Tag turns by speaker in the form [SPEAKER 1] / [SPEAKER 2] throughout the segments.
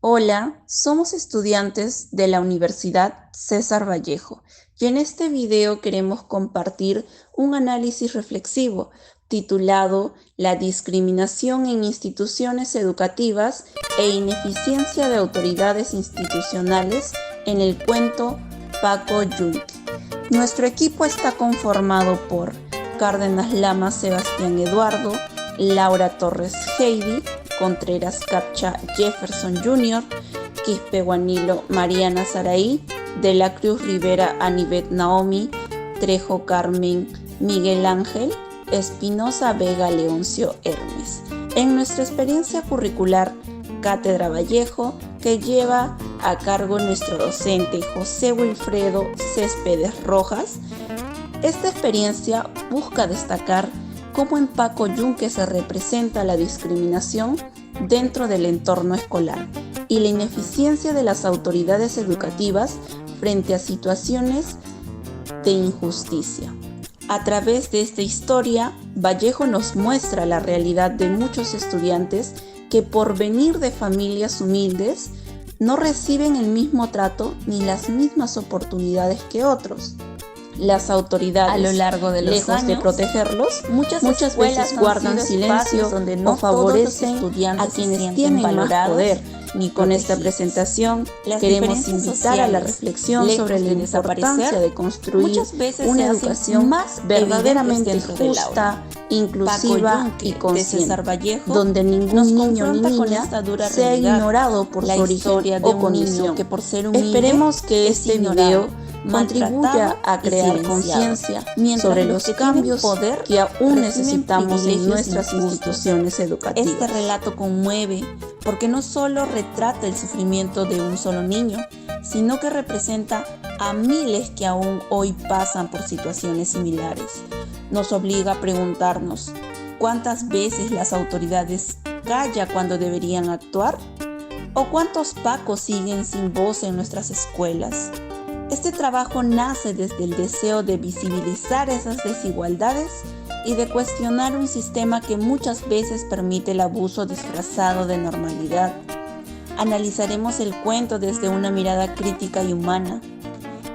[SPEAKER 1] Hola, somos estudiantes de la Universidad César Vallejo y en este video queremos compartir un análisis reflexivo titulado La discriminación en instituciones educativas e ineficiencia de autoridades institucionales en el cuento Paco Yunque. Nuestro equipo está conformado por Cárdenas Lama Sebastián Eduardo, Laura Torres Heidi, Contreras Capcha Jefferson Jr., Quispe Guanilo Mariana Saraí, De la Cruz Rivera Anivet Naomi, Trejo Carmen Miguel Ángel, Espinosa Vega Leoncio Hermes. En nuestra experiencia curricular Cátedra Vallejo, que lleva a cargo nuestro docente José Wilfredo Céspedes Rojas, esta experiencia busca destacar cómo en Paco Yunque se representa la discriminación dentro del entorno escolar y la ineficiencia de las autoridades educativas frente a situaciones de injusticia. A través de esta historia, Vallejo nos muestra la realidad de muchos estudiantes que por venir de familias humildes no reciben el mismo trato ni las mismas oportunidades que otros. Las autoridades, a lo largo de los lejos años, de protegerlos, muchas veces guardan silencio donde no o favorecen a quienes tienen más poder. Ni con esta presentación queremos invitar a la reflexión sobre la importancia de construir una educación más verdaderamente justa, inclusiva y consciente, donde ningún niño ni niña sea ignorado por su origen o condición. Esperemos que este video contribuya a crear conciencia sobre los cambios que aún necesitamos en nuestras instituciones educativas.
[SPEAKER 2] Este relato conmueve porque no solo retrata el sufrimiento de un solo niño, sino que representa a miles que aún hoy pasan por situaciones similares. Nos obliga a preguntarnos, ¿cuántas veces las autoridades callan cuando deberían actuar? ¿O cuántos pacos siguen sin voz en nuestras escuelas? Este trabajo nace desde el deseo de visibilizar esas desigualdades y de cuestionar un sistema que muchas veces permite el abuso disfrazado de normalidad. Analizaremos el cuento desde una mirada crítica y humana,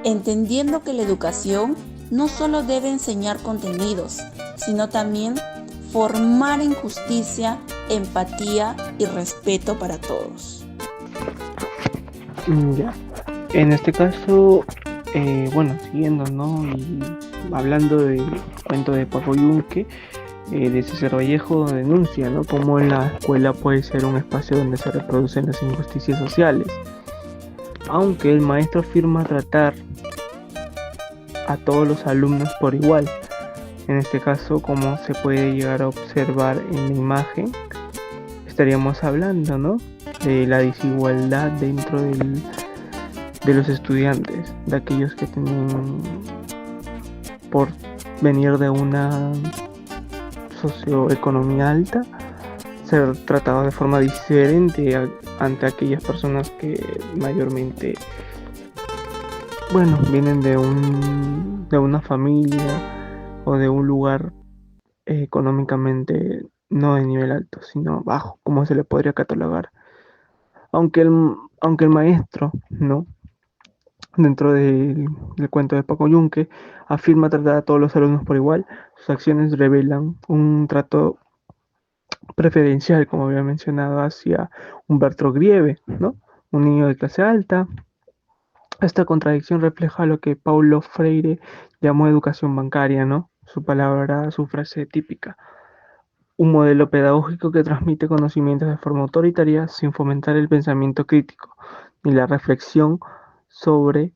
[SPEAKER 2] entendiendo que la educación no solo debe enseñar contenidos, sino también formar en justicia, empatía y respeto para todos.
[SPEAKER 3] Ya. En este caso, siguiendo, ¿no? Y hablando del cuento de Paco Yunque, de César Vallejo, denuncia, ¿no? Cómo la escuela puede ser un espacio donde se reproducen las injusticias sociales. Aunque el maestro afirma tratar a todos los alumnos por igual. En este caso, como se puede llegar a observar en la imagen, estaríamos hablando, ¿no? De la desigualdad dentro de los estudiantes, de aquellos que tienen por venir de una socioeconomía alta, ser tratados de forma diferente ante aquellas personas que mayormente, vienen de una familia o de un lugar económicamente no de nivel alto, sino bajo, como se le podría catalogar. Aunque el maestro, ¿no? Dentro del cuento de Paco Yunque, afirma tratar a todos los alumnos por igual, sus acciones revelan un trato preferencial, como había mencionado, hacia Humberto Grieve, ¿no? Un niño de clase alta. Esta contradicción refleja lo que Paulo Freire llamó educación bancaria, ¿no? Su frase típica. Un modelo pedagógico que transmite conocimientos de forma autoritaria sin fomentar el pensamiento crítico ni la reflexión sobre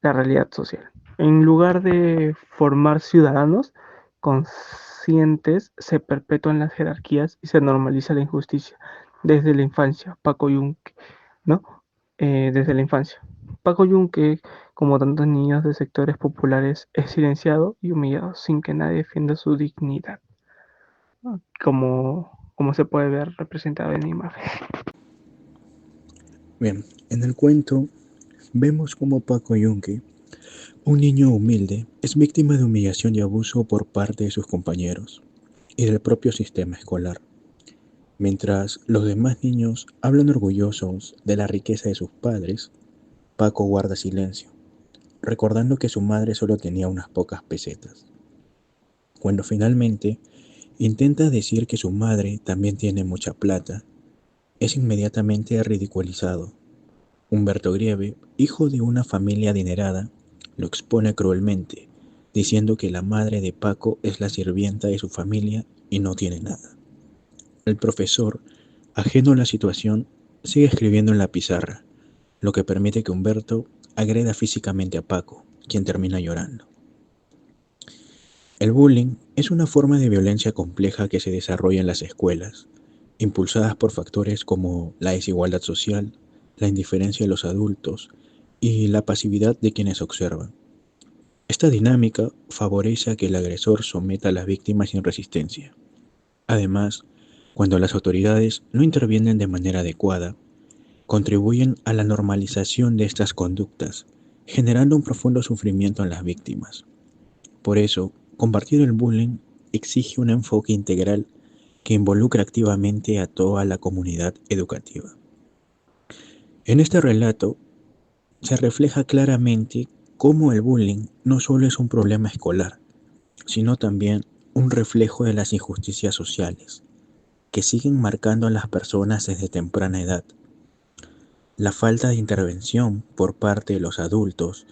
[SPEAKER 3] la realidad social. En lugar de formar ciudadanos conscientes, se perpetúan las jerarquías y se normaliza la injusticia desde la infancia. Paco Yunque, ¿no? Desde la infancia. Paco Yunque, como tantos niños de sectores populares, es silenciado y humillado sin que nadie defienda su dignidad, ¿no? Como se puede ver representado en la imagen.
[SPEAKER 4] Bien, en el cuento vemos cómo Paco Yunque, un niño humilde, es víctima de humillación y abuso por parte de sus compañeros y del propio sistema escolar. Mientras los demás niños hablan orgullosos de la riqueza de sus padres, Paco guarda silencio, recordando que su madre solo tenía unas pocas pesetas. Cuando finalmente intenta decir que su madre también tiene mucha plata, es inmediatamente ridiculizado. Humberto Grieve, hijo de una familia adinerada, lo expone cruelmente, diciendo que la madre de Paco es la sirvienta de su familia y no tiene nada. El profesor, ajeno a la situación, sigue escribiendo en la pizarra, lo que permite que Humberto agreda físicamente a Paco, quien termina llorando. El bullying es una forma de violencia compleja que se desarrolla en las escuelas, impulsadas por factores como la desigualdad social, la indiferencia de los adultos y la pasividad de quienes observan. Esta dinámica favorece a que el agresor someta a las víctimas sin resistencia. Además, cuando las autoridades no intervienen de manera adecuada, contribuyen a la normalización de estas conductas, generando un profundo sufrimiento en las víctimas. Por eso, combatir el bullying exige un enfoque integral que involucra activamente a toda la comunidad educativa. En este relato se refleja claramente cómo el bullying no solo es un problema escolar, sino también un reflejo de las injusticias sociales, que siguen marcando a las personas desde temprana edad. La falta de intervención por parte de los adultos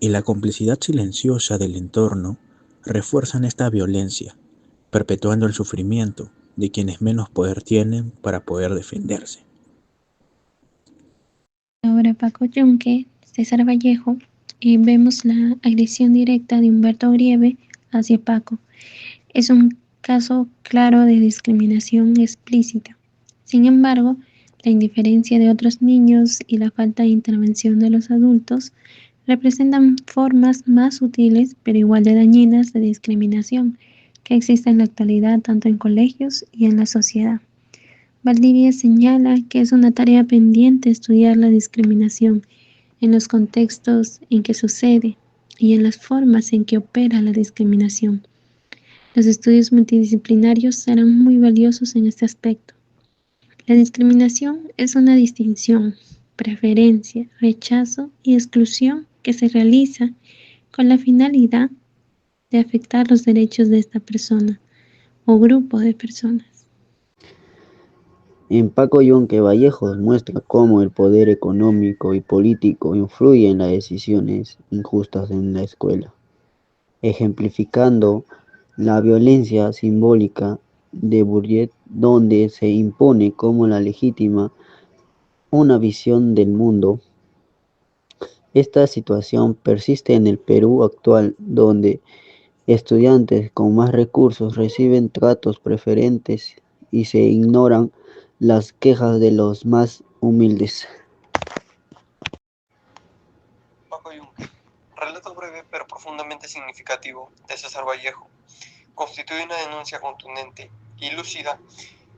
[SPEAKER 4] y la complicidad silenciosa del entorno refuerzan esta violencia, perpetuando el sufrimiento de quienes menos poder tienen para poder defenderse.
[SPEAKER 5] Ahora Paco Yunque, César Vallejo, vemos la agresión directa de Humberto Grieve hacia Paco. Es un caso claro de discriminación explícita. Sin embargo, la indiferencia de otros niños y la falta de intervención de los adultos representan formas más sutiles pero igual de dañinas de discriminación que existen en la actualidad tanto en colegios y en la sociedad. Valdivia señala que es una tarea pendiente estudiar la discriminación en los contextos en que sucede y en las formas en que opera la discriminación. Los estudios multidisciplinarios serán muy valiosos en este aspecto. La discriminación es una distinción, preferencia, rechazo y exclusión que se realiza con la finalidad de afectar los derechos de esta persona o grupo de personas.
[SPEAKER 6] En Paco Yunque Vallejos muestra cómo el poder económico y político influye en las decisiones injustas en la escuela, ejemplificando la violencia simbólica de Bourdieu, donde se impone como la legítima una visión del mundo. Esta situación persiste en el Perú actual, donde estudiantes con más recursos reciben tratos preferentes y se ignoran las quejas de los más humildes.
[SPEAKER 7] Paco Yunque, relato breve pero profundamente significativo de César Vallejo, constituye una denuncia contundente y lúcida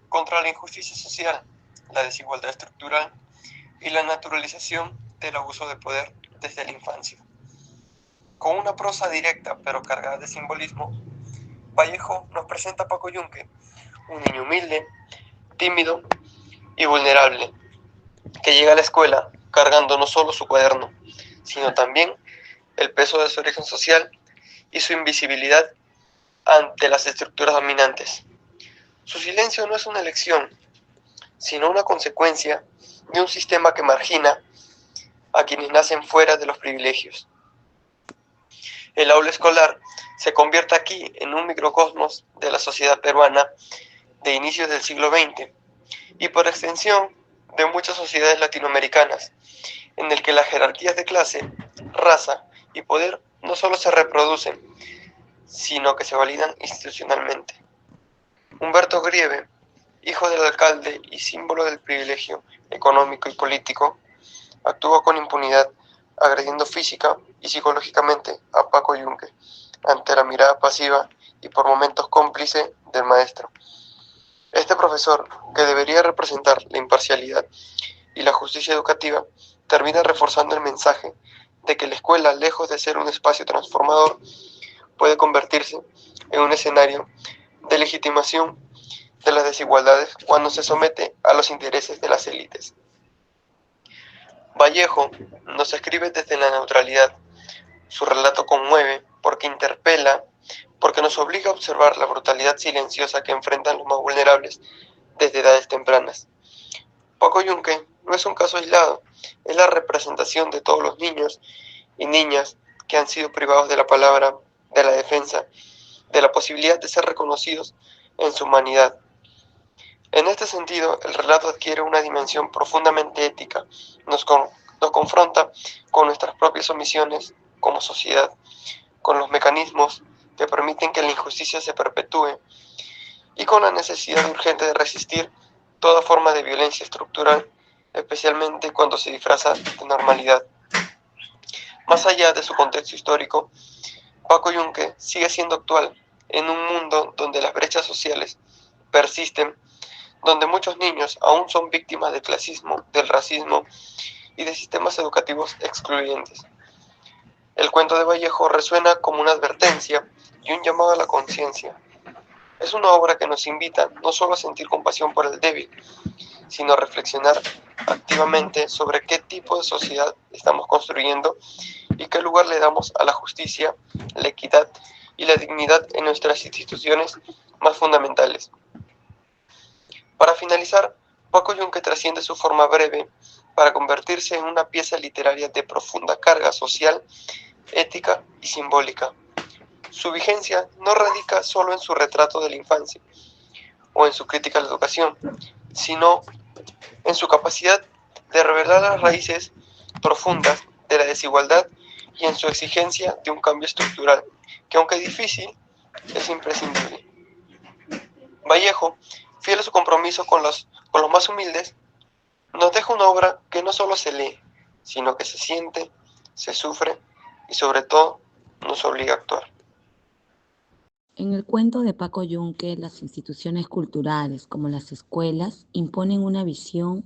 [SPEAKER 7] contra la injusticia social, la desigualdad estructural y la naturalización del abuso de poder desde la infancia. Con una prosa directa pero cargada de simbolismo, Vallejo nos presenta a Paco Yunque, un niño humilde, tímido y vulnerable, que llega a la escuela cargando no solo su cuaderno, sino también el peso de su origen social y su invisibilidad ante las estructuras dominantes. Su silencio no es una elección, sino una consecuencia de un sistema que margina a quienes nacen fuera de los privilegios. El aula escolar se convierte aquí en un microcosmos de la sociedad peruana de inicios del siglo XX y por extensión de muchas sociedades latinoamericanas, en el que las jerarquías de clase, raza y poder no solo se reproducen, sino que se validan institucionalmente. Humberto Grieve, hijo del alcalde y símbolo del privilegio económico y político, actúa con impunidad, agrediendo física y psicológicamente a Paco Yunque, ante la mirada pasiva y por momentos cómplice del maestro. Este profesor, que debería representar la imparcialidad y la justicia educativa, termina reforzando el mensaje de que la escuela, lejos de ser un espacio transformador, puede convertirse en un escenario de legitimación de las desigualdades cuando se somete a los intereses de las élites. Vallejo nos escribe desde la neutralidad. Su relato conmueve porque interpela, porque nos obliga a observar la brutalidad silenciosa que enfrentan los más vulnerables desde edades tempranas. Paco Yunque no es un caso aislado, es la representación de todos los niños y niñas que han sido privados de la palabra, de la defensa, de la posibilidad de ser reconocidos en su humanidad. En este sentido, el relato adquiere una dimensión profundamente ética, nos confronta con nuestras propias omisiones como sociedad, con los mecanismos que permiten que la injusticia se perpetúe y con la necesidad urgente de resistir toda forma de violencia estructural, especialmente cuando se disfraza de normalidad. Más allá de su contexto histórico, Paco Yunque sigue siendo actual en un mundo donde las brechas sociales persisten, donde muchos niños aún son víctimas del clasismo, del racismo y de sistemas educativos excluyentes. El cuento de Vallejo resuena como una advertencia y un llamado a la conciencia. Es una obra que nos invita no solo a sentir compasión por el débil, sino a reflexionar activamente sobre qué tipo de sociedad estamos construyendo y qué lugar le damos a la justicia, la equidad y la dignidad en nuestras instituciones más fundamentales. Para finalizar, Paco Yunque trasciende su forma breve para convertirse en una pieza literaria de profunda carga social, ética y simbólica. Su vigencia no radica solo en su retrato de la infancia o en su crítica a la educación, sino en su capacidad de revelar las raíces profundas de la desigualdad y en su exigencia de un cambio estructural, que aunque difícil, es imprescindible. Vallejo, fiel a su compromiso con los más humildes, nos deja una obra que no solo se lee, sino que se siente, se sufre y sobre todo nos obliga a actuar.
[SPEAKER 2] En el cuento de Paco Yunque, las instituciones culturales, como las escuelas, imponen una visión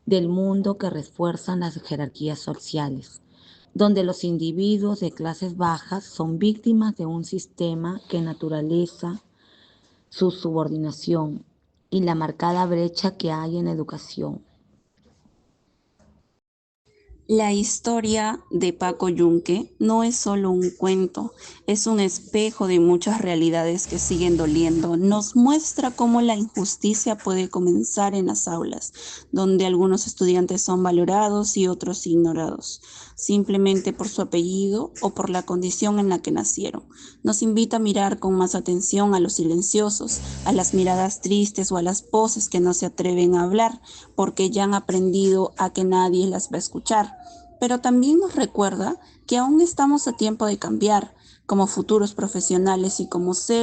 [SPEAKER 2] del mundo que refuerzan las jerarquías sociales, donde los individuos de clases bajas son víctimas de un sistema que naturaliza su subordinación y la marcada brecha que hay en educación.
[SPEAKER 1] La historia de Paco Yunque no es solo un cuento, es un espejo de muchas realidades que siguen doliendo. Nos muestra cómo la injusticia puede comenzar en las aulas, donde algunos estudiantes son valorados y otros ignorados, simplemente por su apellido o por la condición en la que nacieron. Nos invita a mirar con más atención a los silenciosos, a las miradas tristes o a las voces que no se atreven a hablar, porque ya han aprendido a que nadie las va a escuchar. Pero también nos recuerda que aún estamos a tiempo de cambiar como futuros profesionales y como seres